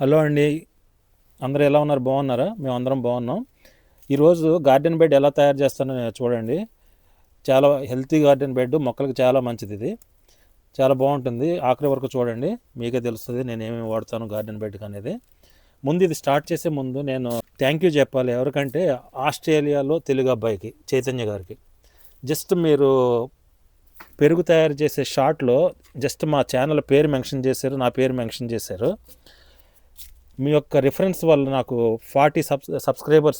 Hello అండి. అందరూ ఎలా ఉన్నారు? బాగున్నారా? మేమందరం బాగున్నాం. ఈరోజు గార్డెన్ బెడ్ ఎలా తయారు చేస్తానో చూడండి. చాలా హెల్తీ గార్డెన్ బెడ్, మొక్కలకు చాలా మంచిది. ఇది చాలా బాగుంటుంది. ఆఖరి వరకు చూడండి, మీకే తెలుస్తుంది నేను ఏమేమి వాడతాను గార్డెన్ బెడ్కి అనేది. ముందు ఇది స్టార్ట్ చేసే ముందు నేను థ్యాంక్ యూ చెప్పాలి. ఎవరికంటే ఆస్ట్రేలియాలో తెలుగు అబ్బాయికి, చైతన్య గారికి. జస్ట్ మీరు పెరుగు తయారు చేసే షార్ట్లో జస్ట్ మా ఛానల్ పేరు మెన్షన్ చేశారు, నా పేరు మెన్షన్ చేశారు. మీ యొక్క రిఫరెన్స్ వల్ల నాకు 40 సబ్స్క్రైబర్స్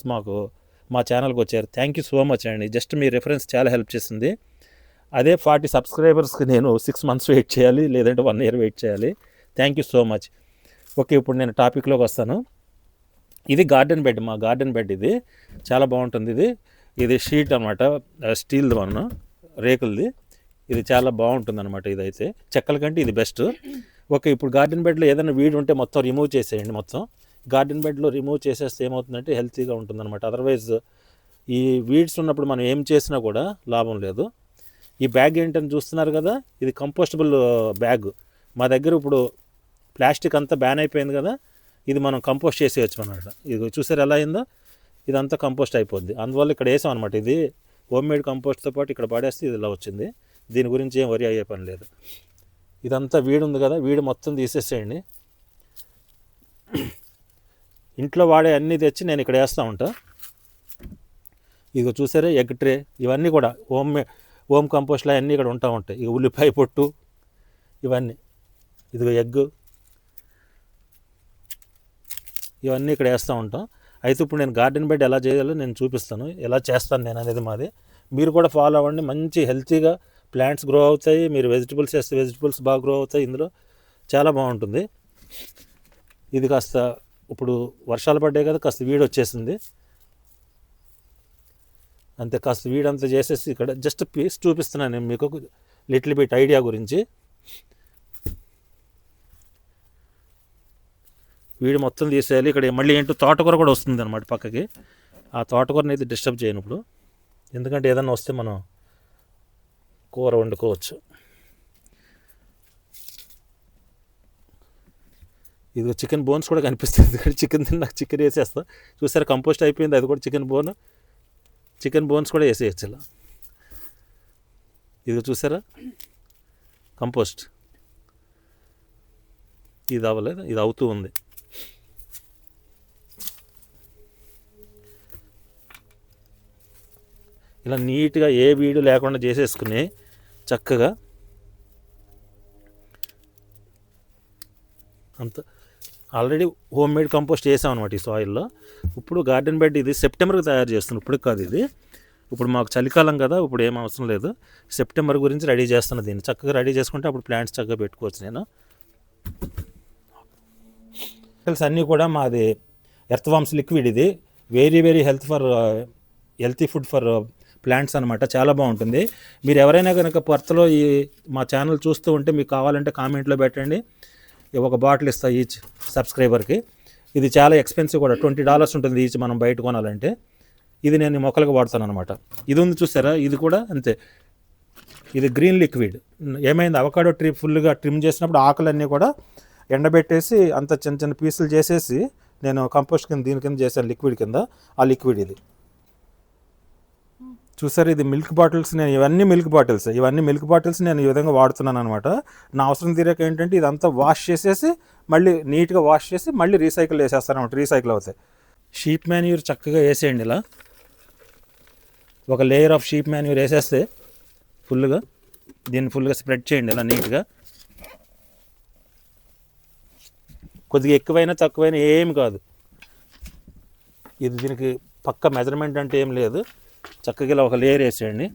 మా ఛానల్కి వచ్చారు. థ్యాంక్ యూ సో మచ్ అండి. జస్ట్ మీ రిఫరెన్స్ చాలా హెల్ప్ చేసింది. అదే 40 సబ్స్క్రైబర్స్కి నేను 6 months వెయిట్ చేయాలి, లేదంటే 1 year వెయిట్ చేయాలి. Thank you so much. Okay, ఇప్పుడు నేను టాపిక్లోకి వస్తాను. ఇది గార్డెన్ బెడ్, మా గార్డెన్ బెడ్. ఇది చాలా బాగుంటుంది. ఇది షీట్ అనమాట, స్టీల్ వన్, రేకులది. ఇది చాలా బాగుంటుంది అనమాట. ఇదైతే చెక్కల కంటే ఇది బెస్ట్. ఓకే, ఇప్పుడు గార్డెన్ బెడ్లో ఏదైనా వీడ్ ఉంటే మొత్తం రిమూవ్ చేసేయండి. మొత్తం గార్డెన్ బెడ్లో రిమూవ్ చేసేస్తే ఏమవుతుందంటే హెల్తీగా ఉంటుందన్నమాట. అదర్వైజ్ ఈ వీడ్స్ ఉన్నప్పుడు మనం ఏం చేసినా కూడా లాభం లేదు. ఈ బ్యాగ్ ఏంటని చూస్తున్నారు కదా, ఇది కంపోస్టబుల్ బ్యాగ్. మా దగ్గర ఇప్పుడు ప్లాస్టిక్ అంతా బ్యాన్ అయిపోయింది కదా, ఇది మనం కంపోస్ట్ చేసేయచ్చు అన్నమాట. ఇది చూసారు ఎలా అయిందో, ఇదంతా కంపోస్ట్ అయిపోద్ది. అందువల్ల ఇక్కడ వేసాం అనమాట. ఇది హోమ్ మేడ్ కంపోస్ట్తో పాటు ఇక్కడ పడేస్తే ఇది ఇలా వచ్చింది. దీని గురించి ఏం వరి అయ్యే పని లేదు. ఇదంతా వీడు ఉంది కదా, వీడు మొత్తం తీసేసేయండి. ఇంట్లో వాడే అన్నీ తెచ్చి నేను ఇక్కడ వేస్తూ ఉంటా. ఇదిగో చూసారే, ఎగ్ ట్రే, ఇవన్నీ కూడా హోమ్ కంపోస్ట్లో అన్నీ ఇక్కడ ఉంటాయి. ఇక ఉల్లిపాయ పొట్టు, ఇవన్నీ, ఇదిగో ఎగ్, ఇవన్నీ ఇక్కడ వేస్తూ ఉంటాం. అయితే ఇప్పుడు నేను గార్డెన్ బెడ్ ఎలా చేయాలో నేను చూపిస్తాను, ఎలా చేస్తాను నేను అనేది మాది. మీరు కూడా ఫాలో అవ్వండి. మంచి హెల్తీగా ప్లాంట్స్ గ్రో అవుతాయి. మీరు వెజిటబుల్స్ వేస్తే వెజిటబుల్స్ బాగా గ్రో అవుతాయి. ఇందులో చాలా బాగుంటుంది. ఇది కాస్త ఇప్పుడు వర్షాలు పడ్డాయి కదా, కాస్త వీడు వచ్చేసింది అంతే. కాస్త వీడంతా చేసేసి ఇక్కడ జస్ట్ పీస్ చూపిస్తున్నాను నేను మీకు, లిటిల్ బిట్ ఐడియా గురించి. వీడు మొత్తం తీసేయాలి. ఇక్కడ మళ్ళీ ఏంటో తోటకూర కూడా వస్తుంది అనమాట పక్కకి. ఆ తోటకూరని అయితే డిస్టర్బ్ చేయను ఇప్పుడు, ఎందుకంటే ఏదన్నా వస్తే మనం కూర వండుకోవచ్చు. ఇది చికెన్ బోన్స్ కూడా కనిపిస్తుంది. చికెన్ తిన్నా చికెన్ వేసేస్తా. చూసారా, కంపోస్ట్ అయిపోయింది. అది కూడా చికెన్ బోన్స్ కూడా వేసేయచ్చు ఇలా. ఇది చూసారా, కంపోస్ట్. ఇది అవ్వలేదు, ఇది అవుతూ ఉంది. ఇలా నీట్గా ఏ వీడు లేకుండా చేసేసుకుని చక్కగా అంత ఆల్రెడీ హోమ్ మేడ్ కంపోస్ట్ చేసాం అనమాట ఈ సాయిల్లో. ఇప్పుడు గార్డెన్ బెడ్ ఇది సెప్టెంబర్కి తయారు చేస్తున్నాను, ఇప్పుడు కాదు ఇది. ఇప్పుడు మాకు చలికాలం కదా, ఇప్పుడు ఏం అవసరం లేదు. సెప్టెంబర్ గురించి రెడీ చేస్తున్నా. దీన్ని చక్కగా రెడీ చేసుకుంటే అప్పుడు ప్లాంట్స్ చక్కగా పెట్టుకోవచ్చు నేను. అన్నీ కూడా మాది ఎర్త్వామ్స్ లిక్విడ్. ఇది very very healthy food for plants అనమాట. చాలా బాగుంటుంది. మీరు ఎవరైనా కనుక కొత్తలో మా ఛానల్ చూస్తూ ఉంటే మీకు కావాలంటే కామెంట్లో పెట్టండి, ఒక బాటిల్ ఇస్తా ఈచ్ సబ్స్క్రైబర్కి. ఇది చాలా ఎక్స్పెన్సివ్ కూడా, $20 ఉంటుంది ఈచ్ మనం బయట కొనాలంటే. ఇది నేను మొక్కలకు వాడతాను అనమాట. ఇది ఉంది చూసారా, ఇది కూడా అంతే. ఇది గ్రీన్ లిక్విడ్. ఏమైంది, అవకాడో ట్రీ ఫుల్గా ట్రిమ్ చేసినప్పుడు ఆకులన్నీ కూడా ఎండబెట్టేసి అంత చిన్న చిన్న పీసులు చేసేసి నేను కంపోస్ట్ కింద దీని కింద చేశాను, లిక్విడ్ కింద. ఆ లిక్విడ్ ఇది చూసారు. ఇది మిల్క్ బాటిల్స్. నేను ఇవన్నీ మిల్క్ బాటిల్స్ నేను ఈ విధంగా వాడుతున్నాను అనమాట. నా అవసరం తీరాక ఏంటంటే ఇదంతా వాష్ చేసేసి మళ్ళీ నీట్గా వాష్ చేసి మళ్ళీ రీసైకిల్ చేసేస్తాను అనమాట. రీసైకిల్ అవుతాయి. షీప్ మాన్యూర్ చక్కగా వేసేయండి ఇలా. ఒక లేయర్ ఆఫ్ షీప్ మాన్యూర్ వేసేస్తే ఫుల్గా దీన్ని ఫుల్గా స్ప్రెడ్ చేయండి ఇలా నీట్గా. కొద్దిగా ఎక్కువైనా తక్కువైనా ఏం కాదు. ఇది దీనికి పక్క మెజర్మెంట్ అంటే ఏం లేదు. చక్కగా ఇలా ఒక లేయర్ వేసేయండి.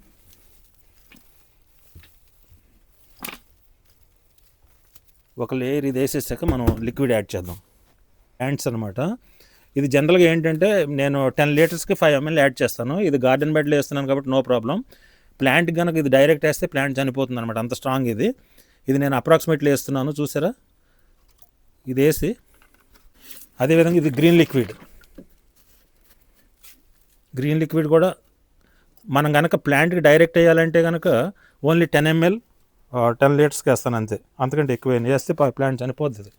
ఒక లేయర్ ఇది వేసేసాక మనం లిక్విడ్ యాడ్ చేద్దాం. ప్లాంట్స్ అనమాట. ఇది జనరల్గా ఏంటంటే నేను 10 లీటర్స్కి 5 ml యాడ్ చేస్తాను. ఇది గార్డెన్ బెడ్లో వేస్తున్నాను కాబట్టి నో ప్రాబ్లం. ప్లాంట్ కనుక ఇది డైరెక్ట్ వేస్తే ప్లాంట్ చనిపోతుంది అనమాట, అంత స్ట్రాంగ్ ఇది. ఇది నేను అప్రాక్సిమేట్లీ వేస్తున్నాను చూసారా. ఇది వేసి అదేవిధంగా ఇది గ్రీన్ లిక్విడ్ కూడా మనం కనుక ప్లాంట్కి డైరెక్ట్ వేయాలంటే కనుక ఓన్లీ 10 ml 10 లీటర్స్కి వేస్తాను అంతే. అంతకంటే ఎక్కువ వేస్తే ప్లాంట్ చనిపోతుంది.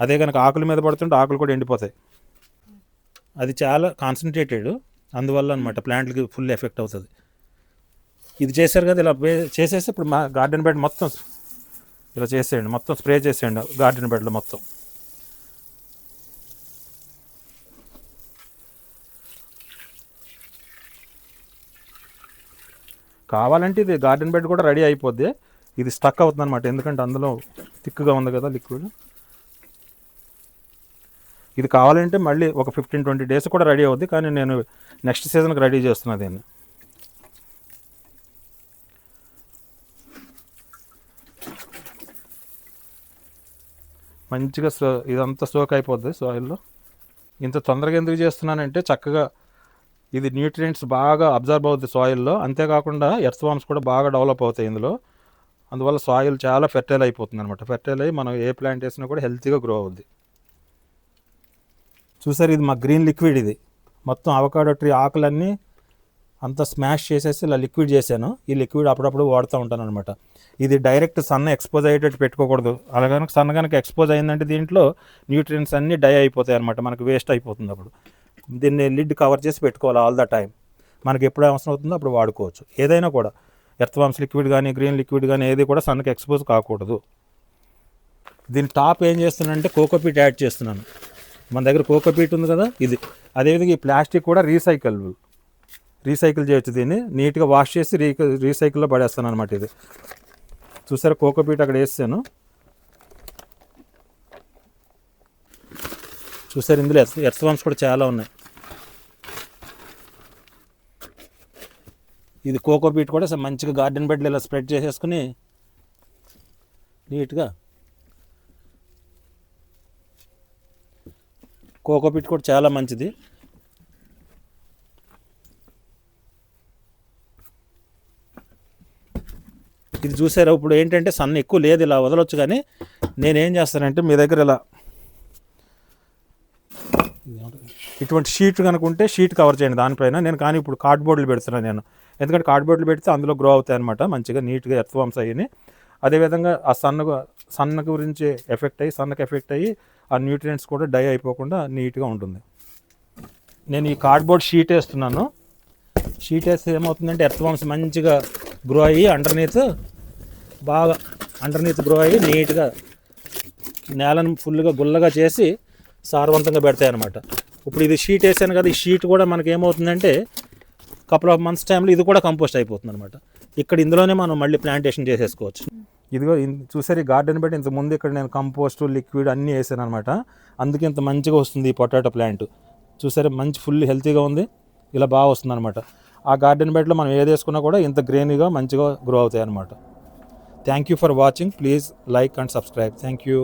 అదే కనుక ఆకుల మీద పడుతుంటే ఆకులు కూడా ఎండిపోతాయి. అది చాలా కాన్సన్ట్రేటెడ్, అందువల్ల అనమాట ప్లాంట్లకి ఫుల్ ఎఫెక్ట్ అవుతుంది. ఇది చేశారు కదా, ఇలా చేసేసి ఇప్పుడు మా గార్డెన్ బెడ్ మొత్తం ఇలా చేసేయండి, మొత్తం స్ప్రే చేసేయండి గార్డెన్ బెడ్లో మొత్తం. కావాలంటే ఇది గార్డెన్ బెడ్ కూడా రెడీ అయిపోద్ది, ఇది స్టక్ అవుతుంది అనమాట, ఎందుకంటే అందులో థిక్గా ఉంది కదా లిక్విడ్. ఇది కావాలంటే మళ్ళీ ఒక 15-20 డేస్ కూడా రెడీ అవుద్ది, కానీ నేను నెక్స్ట్ సీజన్కి రెడీ చేస్తున్నా దీన్ని. మంచిగా ఇదంతా సోక్ అయిపోద్ది సాయిల్లో. ఇంత తొందరగా ఎందుకు చేస్తున్నానంటే చక్కగా ఇది న్యూట్రియంట్స్ బాగా అబ్జర్వ్ అవుతుంది సాయిల్లో, అంతేకాకుండా ఎర్త్ వార్మ్స్ కూడా బాగా డెవలప్ అవుతాయి ఇందులో. అందువల్ల సాయిల్ చాలా ఫెర్టైల్ అయిపోతుంది అనమాట. ఫెర్టైల్ అయ్యి మనం ఏ ప్లాంట్ వేసినా కూడా హెల్తీగా గ్రో అవుద్ది. చూసారు, ఇది మా గ్రీన్ లిక్విడ్. ఇది మొత్తం అవకాడో ట్రీ ఆకులన్నీ అంతా స్మాష్ చేసేసి ఇలా లిక్విడ్ చేశాను. ఈ లిక్విడ్ అప్పుడప్పుడు వాడుతూ ఉంటాను అనమాట. ఇది డైరెక్ట్ సన్ ఎక్స్పోజ్ అయ్యేటట్టు పెట్టుకోకూడదు. అలా కనుక సన్ కనుక ఎక్స్పోజ్ అయిందంటే దీంట్లో న్యూట్రియంట్స్ అన్నీ డై అయిపోతాయి అనమాట, మనకు వేస్ట్ అయిపోతుంది. అప్పుడు దీన్ని లిడ్ కవర్ చేసి పెట్టుకోవాలి ఆల్ ద టైం. మనకి ఎప్పుడు అవసరం అవుతుందో అప్పుడు వాడుకోవచ్చు. ఏదైనా కూడా ఎర్త్ వార్మ్స్ లిక్విడ్ కానీ గ్రీన్ లిక్విడ్ కానీ ఏది కూడా సన్కి ఎక్స్పోజ్ కాకూడదు. దీని టాప్ ఏం చేస్తున్నానంటే కోకోపీట్ యాడ్ చేస్తున్నాను. మన దగ్గర కోకోపీట్ ఉంది కదా, ఇది. అదేవిధంగా ఈ ప్లాస్టిక్ కూడా రీసైకిల్ చేయొచ్చు. దీన్ని నీట్గా వాష్ చేసి రీసైకిల్లో పడేస్తాను అనమాట. ఇది చూసారా, కోకోపీట్ అక్కడ వేసాను. చూసారు, ఇందులో ఎర్త్ వార్మ్స్ కూడా చాలా ఉన్నాయి. ఇది కోకోపీట్ కూడా మంచిగా గార్డెన్ బెడ్లో ఇలా స్ప్రెడ్ చేసేసుకుని నీట్గా. కోకోపీట్ కూడా చాలా మంచిది. ఇది చూసారా, ఇప్పుడు ఏంటంటే సన్ ఎక్కువ లేదు, ఇలా వదలొచ్చు. కానీ నేనేం చేస్తానంటే మీ దగ్గర ఇలా ఇటువంటి షీట్ కనుక ఉంటే షీట్ కవర్ చేయండి దానిపైన. నేను కానీ ఇప్పుడు కార్డ్బోర్డులు పెడుతున్నాను నేను, ఎందుకంటే కార్డ్బోర్డులు పెడితే అందులో గ్రో అవుతాయి అనమాట మంచిగా నీట్గా ఎర్త్ వార్మ్స్ అయ్యి. అదేవిధంగా ఆ సన్ గురించి సన్నకి ఎఫెక్ట్ అయ్యి ఆ న్యూట్రియంట్స్ కూడా డై అయిపోకుండా నీట్గా ఉంటుంది. నేను ఈ కార్డ్బోర్డ్ షీట్ వేస్తున్నాను. షీట్ వేస్తే ఏమవుతుందంటే ఎర్త్ వార్మ్స్ మంచిగా గ్రో అయ్యి అండర్నీత్ గ్రో అయ్యి నీట్గా నేలను ఫుల్గా గుల్లగా చేసి సారవంతంగా పెడతాయి అనమాట. ఇప్పుడు ఇది షీట్ వేసాను కదా, ఈ షీట్ కూడా మనకి ఏమవుతుందంటే కపుల్ ఆఫ్ మంత్స్ టైంలో ఇది కూడా కంపోస్ట్ అయిపోతుంది అనమాట. ఇక్కడ ఇందులోనే మనం మళ్ళీ ప్లాంటేషన్ చేసేసుకోవచ్చు. ఇదిగో చూసారు, ఈ గార్డెన్ బెడ్ ఇంత ముందు ఇక్కడ నేను కంపోస్ట్ లిక్విడ్ అన్నీ వేసాను అనమాట. అందుకే ఇంత మంచిగా వస్తుంది ఈ పొటాటో ప్లాంట్. చూసారు, మంచి ఫుల్ హెల్తీగా ఉంది, ఇలా బాగా వస్తుంది అనమాట. ఆ గార్డెన్ బెడ్లో మనం ఏది వేసుకున్నా కూడా ఇంత గ్రీన్గా మంచిగా గ్రో అవుతాయి అనమాట. Thank you for watching. Please like and subscribe. Thank you.